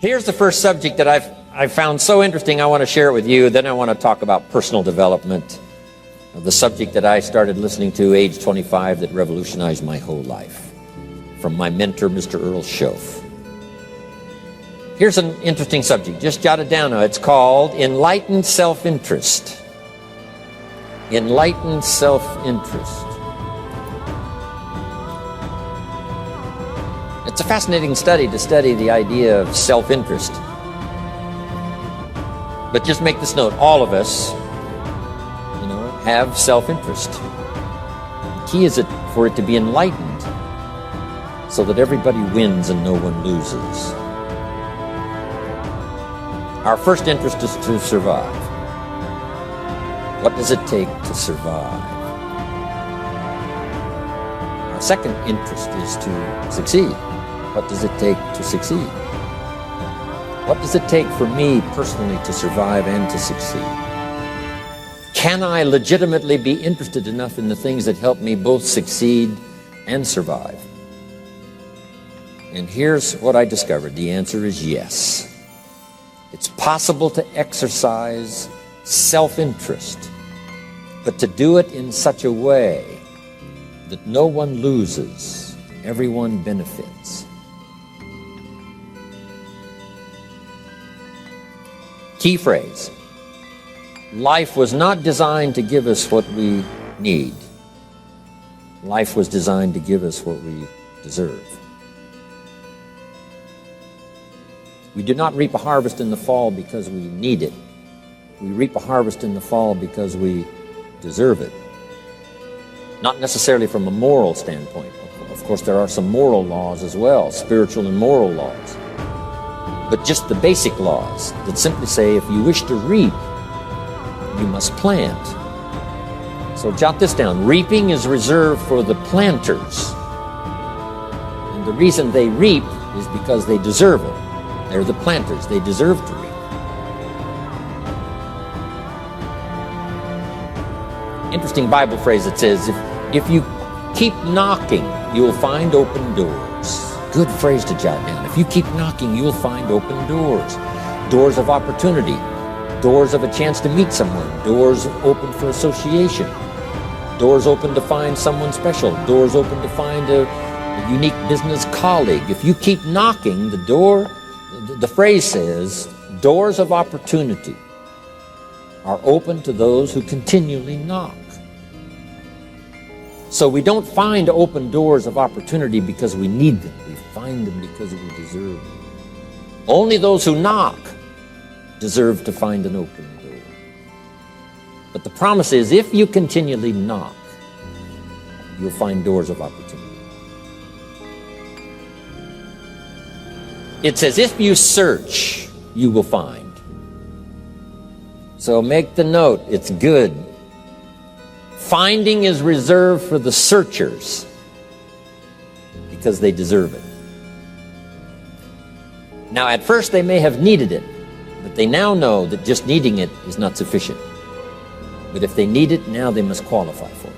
Here's the first subject that I've found so interesting. I want to share it with you. Then I want to talk about personal development, the subject that I started listening to age 25 that revolutionized my whole life, from my mentor, Mr. Earl Schoaf. Here's an interesting subject. Just jot it down now. It's called enlightened self-interest. Enlightened self-interest. It's a fascinating study to study the idea of self-interest. But just make this note, all of us, have self-interest. The key is for it to be enlightened so that everybody wins and no one loses. Our first interest is to survive. What does it take to survive? Our second interest is to succeed. What does it take to succeed? What does it take for me personally to survive and to succeed? Can I legitimately be interested enough in the things that help me both succeed and survive? And here's what I discovered. The answer is yes. It's possible to exercise self-interest, but to do it in such a way that no one loses, everyone benefits. Keyphrase. Life was not designed to give us what we need. Life was designed to give us what we deserve. We do not reap a harvest in the fall because we need it. We reap a harvest in the fall because we deserve it. Not necessarily from a moral standpoint. Of course, there are some moral laws as well, spiritual and moral laws. But just the basic laws that simply say if you wish to reap, you must plant. So jot this down. Reaping is reserved for the planters. And the reason they reap is because they deserve it. They're the planters. They deserve to reap. Interesting Bible phrase that says, if you keep knocking, you'll find open doors. Good phrase to jot down. If you keep knocking, you'll find open doors. Doors of opportunity. Doors of a chance to meet someone. Doors open for association. Doors open to find someone special. Doors open to find a unique business colleague. If you keep knocking, the phrase says, doors of opportunity are open to those who continually knock. So we don't find open doors of opportunity because we need them. We find them because we deserve them. Only those who knock deserve to find an open door. But the promise is, if you continually knock, you'll find doors of opportunity. It says, if you search, you will find. So make the note, it's good. Finding is reserved for the searchers because they deserve it. Now, at first they may have needed it, but they now know that just needing it is not sufficient. But if they need it, now they must qualify for it.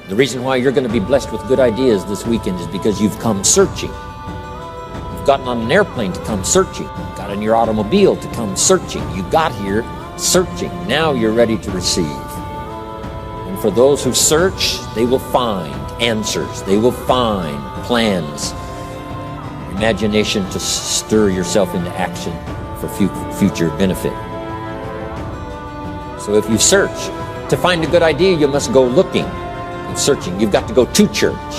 The reason why you're going to be blessed with good ideas this weekend is because you've come searching. You've gotten on an airplane to come searching. You got in your automobile to come searching. You got here searching. Now you're ready to receive. And for those who search, they will find answers. They will find plans. Imagination to stir yourself into action for future benefit. So if you search to find a good idea, you must go looking and searching. You've got to go to church.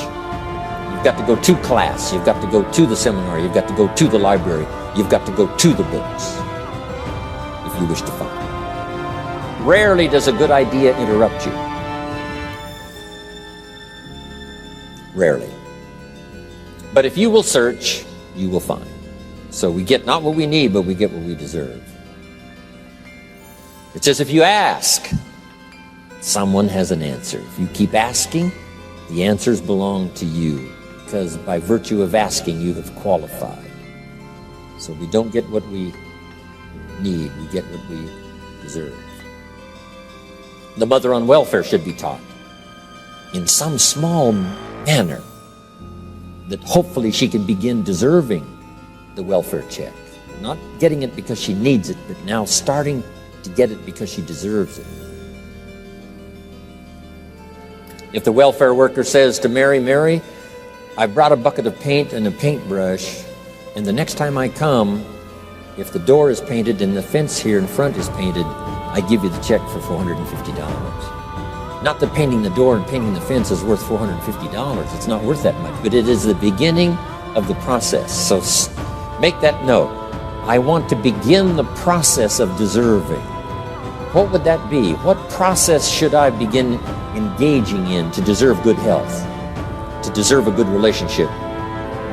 You've got to go to class. You've got to go to the seminar. You've got to go to the library. You've got to go to the books if you wish to find. Rarely does a good idea interrupt you. Rarely. But if you will search, you will find. So we get not what we need, but we get what we deserve. It says if you ask, someone has an answer. If you keep asking, the answers belong to you, because by virtue of asking, you have qualified. So we don't get what we need, we get what we deserve. The mother on welfare should be taught in some small manner that hopefully she can begin deserving the welfare check. Not getting it because she needs it, but now starting to get it because she deserves it. If the welfare worker says to Mary, Mary, I brought a bucket of paint and a paintbrush, and the next time I come, if the door is painted and the fence here in front is painted, I give you the check for $450. Not that painting the door and painting the fence is worth $450. It's not worth that much, but it is the beginning of the process. So make that note. I want to begin the process of deserving. What would that be? What process should I begin engaging in to deserve good health, to deserve a good relationship,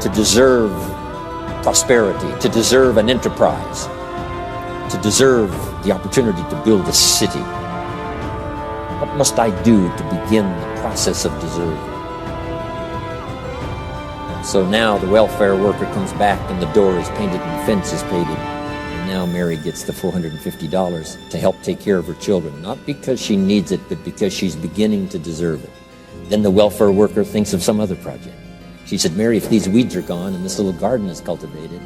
to deserve prosperity, to deserve an enterprise, to deserve the opportunity to build a city? What must I do to begin the process of deserving? So now the welfare worker comes back and the door is painted and the fence is painted. And now Mary gets the $450 to help take care of her children, not because she needs it, but because she's beginning to deserve it. Then the welfare worker thinks of some other project. She said, Mary, if these weeds are gone and this little garden is cultivated,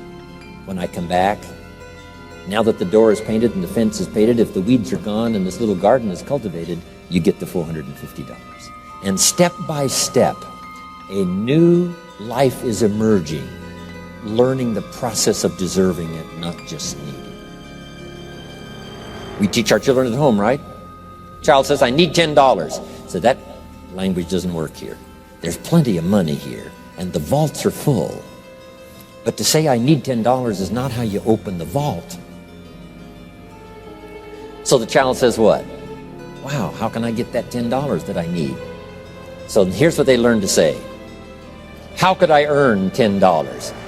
when I come back, now that the door is painted and the fence is painted, if the weeds are gone and this little garden is cultivated, you get the $450. And step by step, a new life is emerging, learning the process of deserving it, not just needing it. We teach our children at home, right? Child says, I need $10. So that language doesn't work here. There's plenty of money here, and the vaults are full. But to say I need $10 is not how you open the vault. So the child says what? Wow, how can I get that $10 that I need? So here's what they learn to say. How could I earn $10?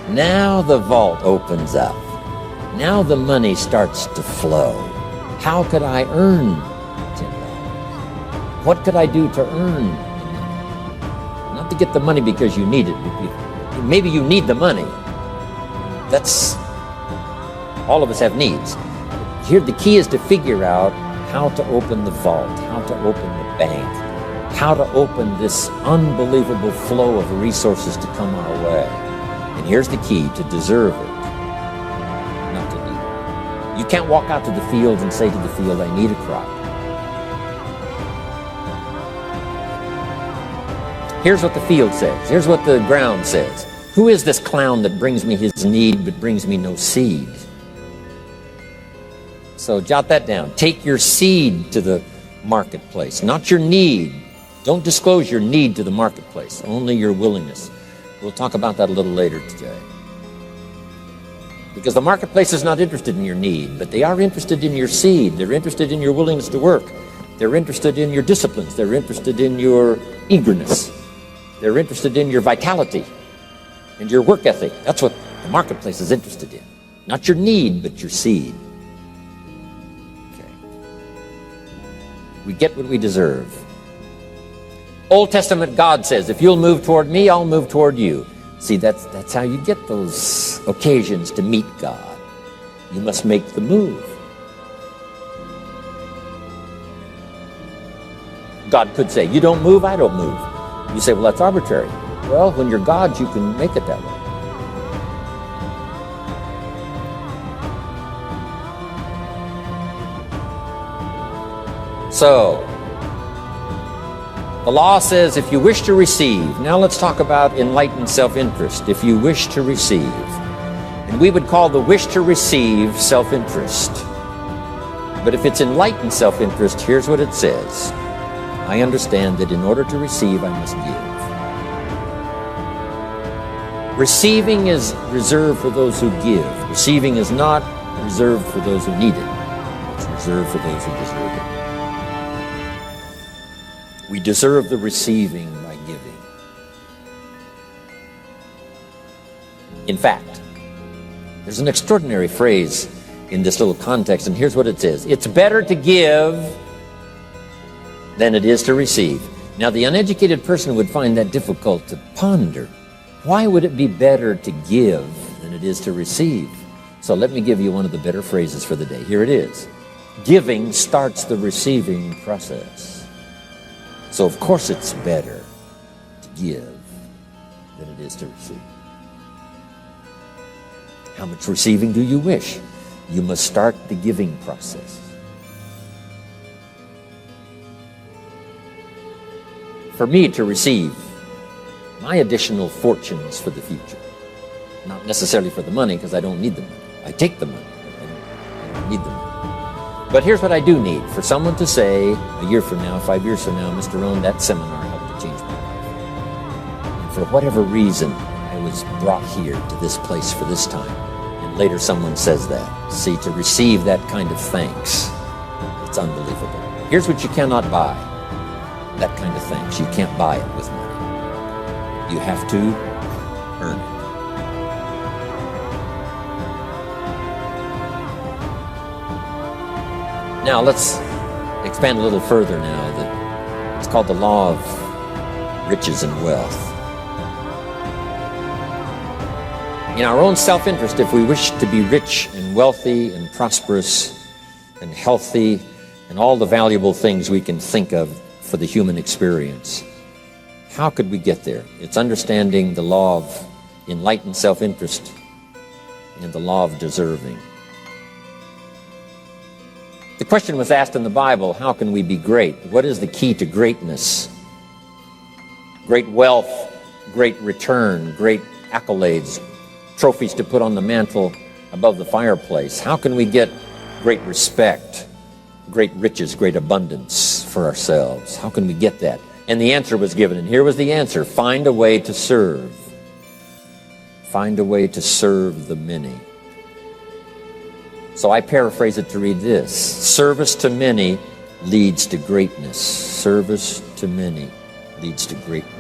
Now the vault opens up. Now the money starts to flow. How could I earn $10? What could I do to earn the money? Not to get the money because you need it. Maybe you need the money. That's, all of us have needs. Here the key is to figure out how to open the vault, how to open the bank, how to open this unbelievable flow of resources to come our way. And here's the key: to deserve it, not to need it. You can't walk out to the field and say to the field, I need a crop. Here's what the field says. Here's what the ground says. Who is this clown that brings me his need but brings me no seed? So jot that down. Take your seed to the marketplace, not your need. Don't disclose your need to the marketplace, only your willingness. We'll talk about that a little later today. Because the marketplace is not interested in your need, but they are interested in your seed. They're interested in your willingness to work. They're interested in your disciplines. They're interested in your eagerness. They're interested in your vitality and your work ethic. That's what the marketplace is interested in. Not your need, but your seed. Okay. We get what we deserve. Old Testament God says, if you'll move toward me, I'll move toward you. See, that's how you get those occasions to meet God. You must make the move. God could say, you don't move, I don't move. You say, well, that's arbitrary. Well, when you're God, you can make it that way. So, the law says if you wish to receive, now let's talk about enlightened self-interest. If you wish to receive, and we would call the wish to receive self-interest. But if it's enlightened self-interest, here's what it says. I understand that in order to receive, I must give. Receiving is reserved for those who give. Receiving is not reserved for those who need it. It's reserved for those who deserve it. We deserve the receiving by giving. In fact, there's an extraordinary phrase in this little context, and here's what it says. It's better to give than it is to receive. Now, the uneducated person would find that difficult to ponder. Why would it be better to give than it is to receive? So let me give you one of the better phrases for the day. Here it is. Giving starts the receiving process. So of course it's better to give than it is to receive. How much receiving do you wish? You must start the giving process. For me to receive my additional fortunes for the future, not necessarily for the money, because I don't need the money. I take the money, but I don't need the money. But here's what I do need: for someone to say a year from now, 5 years from now, Mr. Rohn, that seminar helped to change my life. And for whatever reason, I was brought here to this place for this time. And later someone says that. See, to receive that kind of thanks, it's unbelievable. Here's what you cannot buy: that kind of thanks. You can't buy it with money. You have to earn it. Now let's expand a little further now. It's called the law of riches and wealth. In our own self-interest, if we wish to be rich and wealthy and prosperous and healthy and all the valuable things we can think of for the human experience, how could we get there? It's understanding the law of enlightened self-interest and the law of deserving. The question was asked in the Bible, how can we be great? What is the key to greatness? Great wealth, great return, great accolades, trophies to put on the mantle above the fireplace. How can we get great respect, great riches, great abundance for ourselves? How can we get that? And the answer was given, and here was the answer: find a way to serve. Find a way to serve the many. So I paraphrase it to read this: service to many leads to greatness. Service to many leads to greatness.